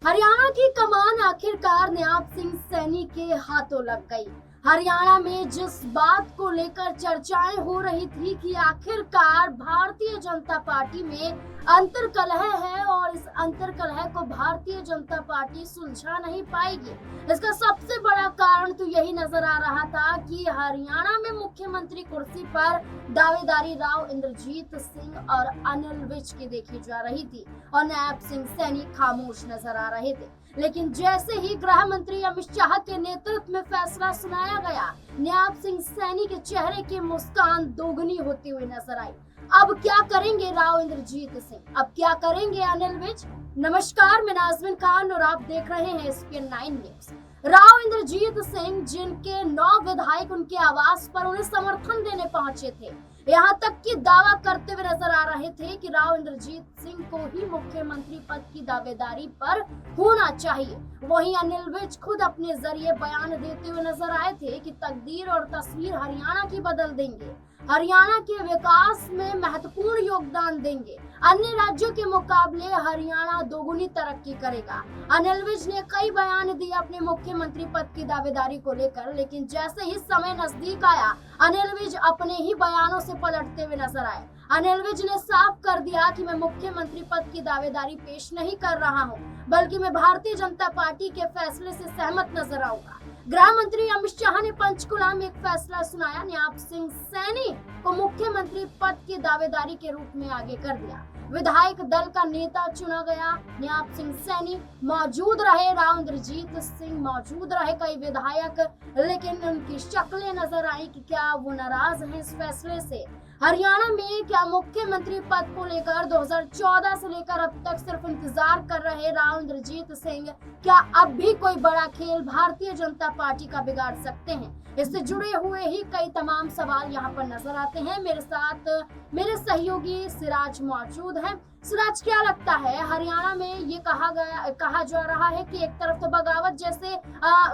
हरियाणा की कमान आखिरकार न्याब सिंह सैनी के हाथों लग गई। हरियाणा में जिस बात को लेकर चर्चाएं हो रही थी कि आखिरकार भारतीय जनता पार्टी में अंतर्कलह है और इस अंतर्कलह को भारतीय जनता पार्टी सुलझा नहीं पाएगी। इसका सबसे बड़ा कारण तो यही नजर आ रहा था कि हरियाणा में मुख्यमंत्री कुर्सी पर दावेदारी राव इंद्रजीत सिंह और अनिल विज की देखी जा रही थी और न्याब सिंह सैनी खामोश नजर आ रहे थे। लेकिन जैसे ही गृह मंत्री अमित शाह के नेतृत्व में फैसला सुनाया गया, न्याब सिंह सैनी के चेहरे की मुस्कान दोगुनी होती हुई नजर आई। अब क्या करेंगे राव इंद्रजीत सिंह, अब क्या करेंगे अनिल विज? नमस्कार, मैं नाज़मीन खान और आप देख रहे हैं SPN 9 न्यूज। राव इंद्रजीत सिंह, जिनके 9 विधायक उनके आवास पर उन्हें समर्थन देने पहुंचे थे, यहाँ तक कि दावा करते हुए नजर आ रहे थे कि राव इंद्रजीत सिंह को ही मुख्यमंत्री पद की दावेदारी पर होना चाहिए। वहीं अनिल विज खुद अपने जरिए बयान देते हुए नजर आए थे कि तकदीर और तस्वीर हरियाणा की बदल देंगे, हरियाणा के विकास में महत्वपूर्ण योगदान देंगे, अन्य राज्यों के मुकाबले हरियाणा दोगुनी तरक्की करेगा। अनिल विज ने कई बयान दिए अपने मुख्यमंत्री पद की दावेदारी को लेकर, लेकिन जैसे ही समय नजदीक आया, अनिल विज अपने ही बयानों से पलटते हुए नजर आए। अनिल विज ने साफ कर दिया कि मैं मुख्यमंत्री पद की दावेदारी पेश नहीं कर रहा हूं, बल्कि मैं भारतीय जनता पार्टी के फैसले से सहमत नजर आऊंगा। गृह मंत्री अमित शाह ने पंचकुला में एक फैसला सुनाया, न्याब सिंह सैनी को मुख्यमंत्री पद की दावेदारी के रूप में आगे कर दिया। विधायक दल का नेता चुना गया। न्याब सिंह सैनी मौजूद रहे, राव इंद्रजीत सिंह मौजूद रहे, कई विधायक, लेकिन उनकी शक्लें नजर आई कि क्या वो नाराज हैं इस फैसले से। हरियाणा में क्या मुख्यमंत्री पद को लेकर 2014 से लेकर अब तक सिर्फ इंतजार कर रहे राव इंद्रजीत सिंह, क्या अब भी कोई बड़ा खेल भारतीय जनता पार्टी का बिगाड़ सकते हैं? इससे जुड़े हुए ही कई तमाम सवाल यहाँ पर नजर आते हैं। मेरे साथ मेरे सहयोगी सिराज मौजूद हैं। सिराज, क्या लगता है, हरियाणा में ये कहा जा रहा है कि एक तरफ तो बगावत जैसे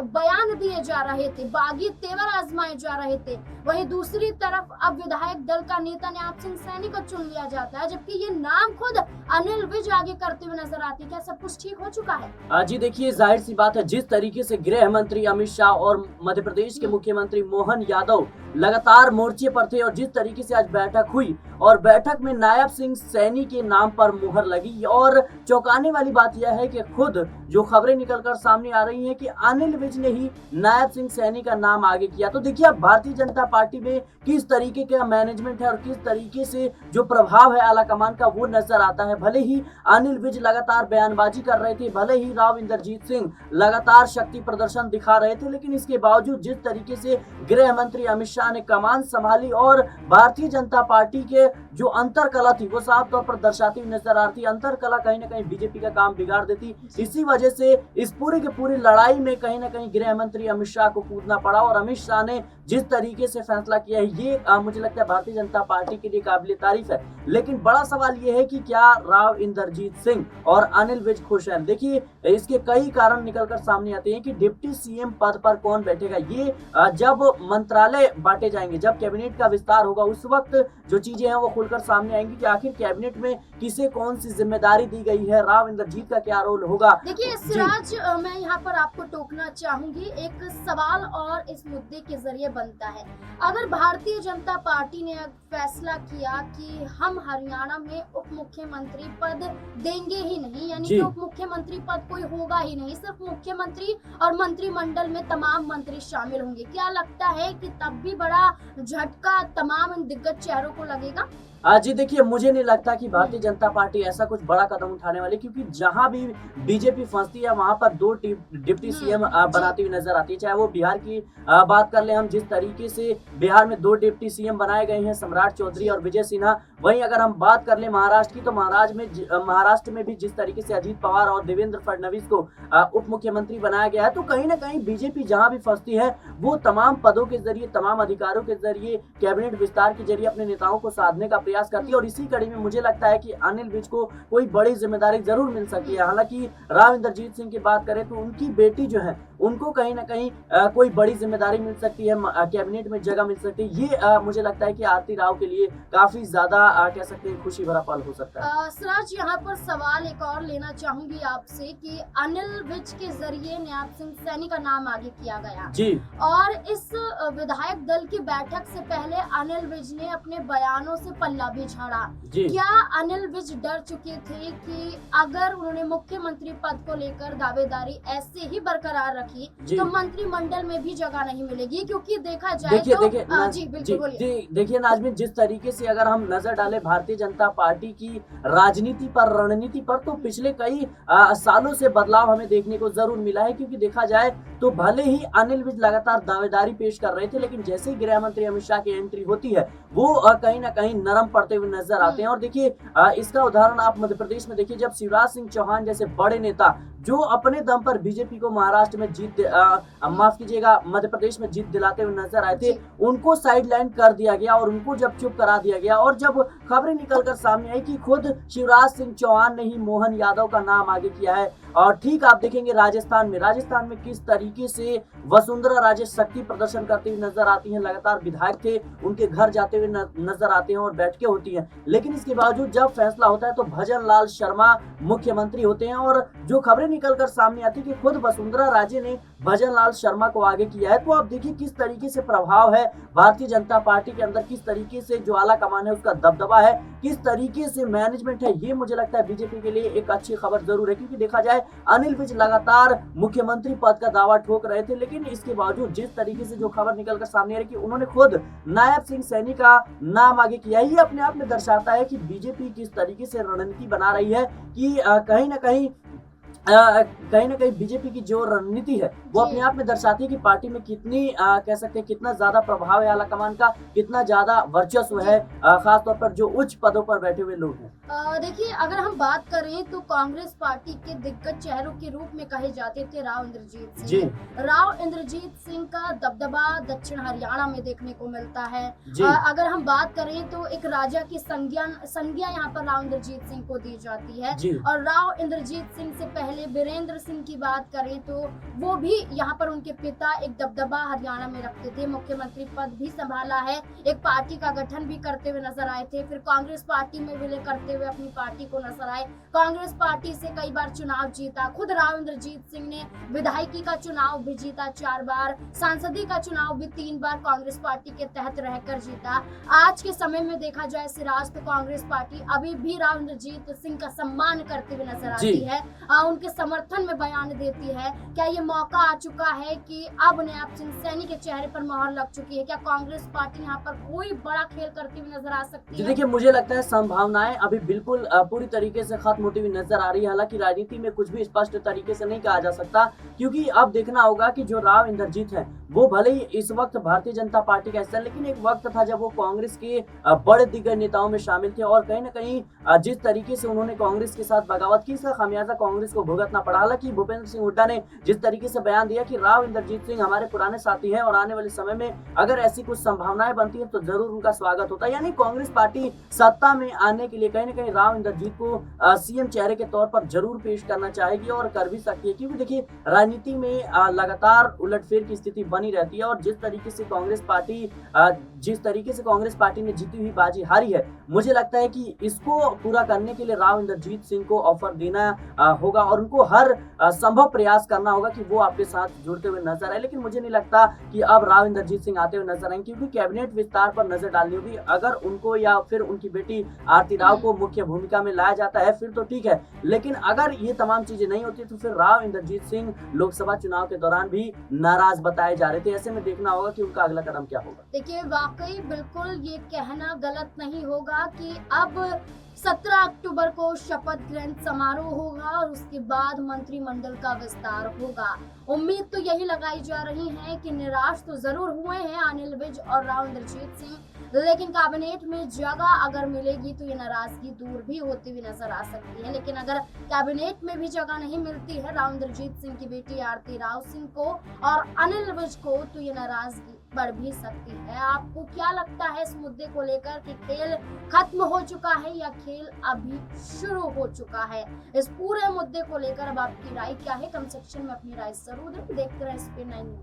बयान दिए जा रहे थे, बागी तेवर आजमाए जा रहे थे, वहीं दूसरी तरफ अब विधायक दल का नेता न्याब सिंह सैनी को चुन लिया जाता है, जबकि ये नाम खुद अनिल विज आगे करते हुए नजर आती है। क्या सब कुछ ठीक हो चुका है? जी देखिए, जाहिर सी बात है, जिस तरीके से गृह मंत्री अमित शाह और मध्य प्रदेश के मुख्यमंत्री मोहन यादव लगातार मोर्चे पर थे और जिस तरीके से आज बैठक हुई और बैठक में नायब सिंह सैनी के नाम पर मुहर लगी, और चौंकाने वाली बात यह है कि खुद जो खबरें निकलकर सामने आ रही हैं कि अनिल विज ने ही नायब सिंह सैनी का नाम आगे किया। तो देखिए, अब भारतीय जनता पार्टी में किस तरीके का मैनेजमेंट है और किस तरीके से जो प्रभाव है आला कमान का, वो नजर आता है। भले ही अनिल विज लगातार बयानबाजी कर रहे थे, भले ही राव इंद्रजीत सिंह लगातार शक्ति प्रदर्शन दिखा रहे थे, लेकिन इसके बावजूद जिस तरीके से गृह मंत्री अमित शाह ने कमान संभाली और भारतीय जनता पार्टी के जो अंतरकला थी वो साफ तौर पर दर्शाती हुई नजर आती। अंतरकला कहीं ना कहीं बीजेपी का काम बिगाड़ देती। इसी वजह से इस पूरी की पूरी लड़ाई में कहीं ना कहीं गृह मंत्री अमित शाह को कूदना पड़ा और अमित शाह ने जिस तरीके से फैसला किया है, ये मुझे लगता है भारतीय जनता पार्टी के लिए काबिल तारीफ है। लेकिन बड़ा सवाल ये है कि क्या राव इंद्रजीत सिंह और अनिल विज खुश हैं? देखिए, इसके कई कारण निकलकर सामने आते हैं कि डिप्टी सीएम पद पर कौन बैठेगा। ये जब मंत्रालय बांटे जाएंगे, जब कैबिनेट का विस्तार होगा, उस वक्त जो चीजें हैं वो खुलकर सामने आएंगी कि आखिर कैबिनेट में किसे कौन सी जिम्मेदारी दी गई है, राव इंद्रजीत का क्या रोल होगा। देखिए सिराज, मैं यहाँ पर आपको टोकना चाहूंगी। एक सवाल और इस मुद्दे के जरिए बनता है, अगर भारतीय जनता पार्टी ने फैसला किया कि हम हरियाणा में उप मुख्यमंत्री पद देंगे ही नहीं, यानी कि उप मुख्यमंत्री पद कोई होगा ही नहीं, सिर्फ मुख्यमंत्री और मंत्रिमंडल में तमाम मंत्री शामिल होंगे, क्या लगता है कि तब भी बड़ा झटका तमाम दिग्गज चेहरों को लगेगा? जी देखिए, मुझे नहीं लगता कि भारतीय जनता पार्टी ऐसा कुछ बड़ा कदम उठाने वाली, क्योंकि जहां भी बीजेपी फंसती है वहां पर 2 डिप्टी सीएम बनाती हुई नजर आती है। चाहे वो बिहार की बात कर ले हम, जिस तरीके से बिहार में 2 डिप्टी सीएम बनाए गए हैं, सम्राट चौधरी और विजय सिन्हा। वहीं अगर हम बात कर ले महाराष्ट्र की, तो महाराष्ट्र में भी जिस तरीके से अजीत पवार और देवेंद्र फडणवीस को उप मुख्यमंत्री बनाया गया है, तो कहीं ना कहीं बीजेपी जहां भी फंसती है वो तमाम पदों के जरिए, तमाम अधिकारों के जरिए, कैबिनेट विस्तार के जरिए अपने नेताओं को साधने का प्रयास करती है। और इसी कड़ी में मुझे लगता है कि अनिल विज को कोई बड़ी जिम्मेदारी जरूर मिल सकती है। हालांकि राव इंद्रजीत सिंह की बात करें तो उनकी बेटी जो है उनको कहीं ना कहीं कोई बड़ी जिम्मेदारी मिल सकती है, कैबिनेट में जगह मिल सकती है। ये मुझे लगता है कि आरती राव के लिए काफी ज्यादा कह सकते हैं खुशी भरा पल हो सकता है। सिराज, यहाँ पर सवाल एक और लेना चाहूंगी आपसे कि अनिल विज के जरिए नायब सिंह सैनी का नाम आगे किया गया जी और इस विधायक दल की बैठक से पहले अनिल विज ने अपने बयानों से पल्ला भी झाड़ा। जी क्या अनिल विज डर चुके थे कि अगर उन्होंने मुख्यमंत्री पद को लेकर दावेदारी ऐसे ही बरकरार रखी जी तो मंत्रिमंडल में भी जगह नहीं मिलेगी? क्योंकि देखा जाए देखिए तो देखिए जी बिल्कुल बोलिए। देखिए नाजमीन, जिस तरीके से अगर हम नजर डालें भारतीय जनता पार्टी की राजनीति पर, रणनीति पर, तो पिछले कई सालों से बदलाव हमें देखने को जरूर मिला है। क्योंकि देखा जाए तो भले ही अनिल विज लगातार दावेदारी पेश कर रहे थे, लेकिन जैसे ही गृह मंत्री अमित शाह की एंट्री होती है वो कहीं ना कहीं नरम पड़ते हुए नजर आते हैं। और देखिए इसका उदाहरण आप मध्य प्रदेश में देखिए, जब शिवराज सिंह चौहान जैसे बड़े नेता जो अपने दम पर बीजेपी को महाराष्ट्र में जीत माफ कीजिएगा मध्य प्रदेश में जीत दिलाते हुए नजर आए थे, उनको साइडलाइन कर दिया गया और उनको जब चुप करा दिया गया और जब खबरें निकलकर सामने आई कि खुद शिवराज सिंह चौहान ने ही मोहन यादव का नाम आगे किया है। और ठीक आप देखेंगे राजस्थान में किस तरीके से वसुंधरा राजे शक्ति प्रदर्शन करती हुई नजर आती हैं। लगातार विधायक थे उनके घर जाते हुए नजर आते हैं और बैठकें होती हैं, लेकिन इसके बावजूद जब फैसला होता है तो भजन लाल शर्मा मुख्यमंत्री होते हैं। और जो खबरें निकलकर सामने आती कि खुद वसुंधरा राजे ने भजन लाल शर्मा को आगे किया है, तो आप देखिए किस तरीके से प्रभाव है भारतीय जनता पार्टी के अंदर, किस तरीके से जो आला कमान है उसका दबदबा है, किस तरीके से मैनेजमेंट है। ये मुझे लगता है बीजेपी के लिए एक अच्छी खबर जरूर है। क्योंकि देखा जाए अनिल विज लगातार मुख्यमंत्री पद का दावा ठोक रहे थे, लेकिन इसके बावजूद जिस तरीके से जो खबर निकलकर सामने आ रही कि उन्होंने खुद नायब सिंह सैनी का नाम आगे किया, ये अपने आप में दर्शाता है कि बीजेपी किस तरीके से रणनीति बना रही है कि कहीं ना कहीं बीजेपी की जो रणनीति है वो अपने आप में दर्शाती है कि पार्टी में कितनी कह सकते हैं कितना ज्यादा प्रभाव है आला कमान का, कितना ज्यादा वर्चस्व है, खासतौर पर जो उच्च पदों पर बैठे हुए लोग हैं। देखिए, अगर हम बात करें तो कांग्रेस पार्टी के दिग्गज चेहरों के रूप में कहे जाते थे राव इंद्रजीत सिंह। राव इंद्रजीत सिंह का दबदबा दक्षिण हरियाणा में देखने को मिलता है। अगर हम बात करें तो एक राजा की संज्ञा यहाँ पर राव इंद्रजीत सिंह को दी जाती है। और राव इंद्रजीत सिंह से पहले वीरेंद्र सिंह की बात करें तो वो भी यहाँ पर उनके पिता एक दबदबा हरियाणा में रखते थे, मुख्यमंत्री पद भी संभाला है, एक पार्टी का गठन भी करते हुए नजर आए थे, फिर कांग्रेस पार्टी में विलय करते हुए अपनी पार्टी को नजर आए, कांग्रेस पार्टी से कई बार चुनाव जीता, खुद राव इंद्रजीत सिंह ने विधायकी का चुनाव भी जीता 4 बार, सांसदीय का चुनाव भी 3 बार कांग्रेस पार्टी के तहत रहकर जीता। आज के समय में देखा जाए सिराज तो कांग्रेस पार्टी अभी भी राव इंद्रजीत सिंह का सम्मान करते हुए नजर आती है, उनके समर्थन में बयान देती है। क्या ये मौका आ चुका है कि अब नायब सिंह सैनी के चेहरे पर मोहर लग चुकी है? क्या कांग्रेस पार्टी यहाँ पर कोई बड़ा खेल करती हुई नजर आ सकती है? देखिए मुझे लगता है संभावनाएं अभी बिल्कुल पूरी तरीके से खत्म होती हुई नजर आ रही है। हालांकि राजनीति में कुछ भी स्पष्ट तरीके से नहीं कहा जा सकता, क्योंकि अब देखना होगा कि जो राव इंद्रजीत है वो भले ही इस वक्त भारतीय जनता पार्टी का हिस्सा, लेकिन एक वक्त था जब वो कांग्रेस के बड़े दिग्गज नेताओं में शामिल थे और कहीं ना कहीं जिस तरीके से उन्होंने कांग्रेस के साथ बगावत की, इसका खामियाजा कांग्रेस को भुगतना पड़ा। हालांकि भूपेंद्र सिंह हुड्डा ने जिस तरीके से बयान दिया कि राव इंद्रजीत सिंह हमारे पुराने साथी हैं और आने वाले समय में अगर ऐसी कुछ संभावनाएं बनती है तो जरूर उनका स्वागत होता है। यानी कांग्रेस पार्टी सत्ता में आने के लिए कहीं ना कहीं राव इंद्रजीत को सीएम चेहरे के तौर पर जरूर पेश करना चाहेगी और कर भी सकती है। क्योंकि देखिए राजनीति में लगातार उलटफेर की स्थिति बनी रहती है और जिस तरीके से कांग्रेस पार्टी ने जीती हुई बाजी हारी है, मुझे लगता है कि इसको पूरा करने के लिए राव इंद्रजीत सिंह को ऑफर देना होगा और उनको हर संभव प्रयास करना होगा कि वो आपके साथ जुड़ते हुए नजर आए। लेकिन मुझे नहीं लगता कि अब राव इंद्रजीत सिंह आते हुए नजर आएंगे, क्योंकि कैबिनेट विस्तार पर नजर डालनी होगी। अगर उनको या फिर उनकी बेटी आरती राव को मुख्य भूमिका में लाया जाता है फिर तो ठीक है, लेकिन अगर ये तमाम चीजें नहीं होती तो फिर राव इंद्रजीत सिंह लोकसभा चुनाव के दौरान भी नाराज बताए जा रहे थे। ऐसे में देखना होगा कि उनका अगला कदम क्या होगा। देखिए वाकई बिल्कुल ये कहना गलत नहीं होगा कि अब 17 अक्टूबर को शपथ ग्रहण समारोह होगा और उसके बाद मंत्रिमंडल का विस्तार होगा। उम्मीद तो यही लगाई जा रही है कि निराश तो जरूर हुए हैं अनिल विज और राव इंद्रजीत सिंह, लेकिन कैबिनेट में जगह अगर मिलेगी तो ये नाराजगी दूर भी होती हुई नजर आ सकती है। लेकिन अगर कैबिनेट में भी जगह नहीं मिलती है राव इंद्रजीत सिंह की बेटी आरती राव सिंह को और अनिल विज को, तो ये नाराजगी बढ़ भी सकती है। आपको क्या लगता है इस मुद्दे को लेकर कि खेल खत्म हो चुका है या खेल अभी शुरू हो चुका है? इस पूरे मुद्दे को लेकर अब आपकी राय क्या है? कमेंट सेक्शन में अपनी राय जरूर दें। देखते रहे SP9 न्यूज़।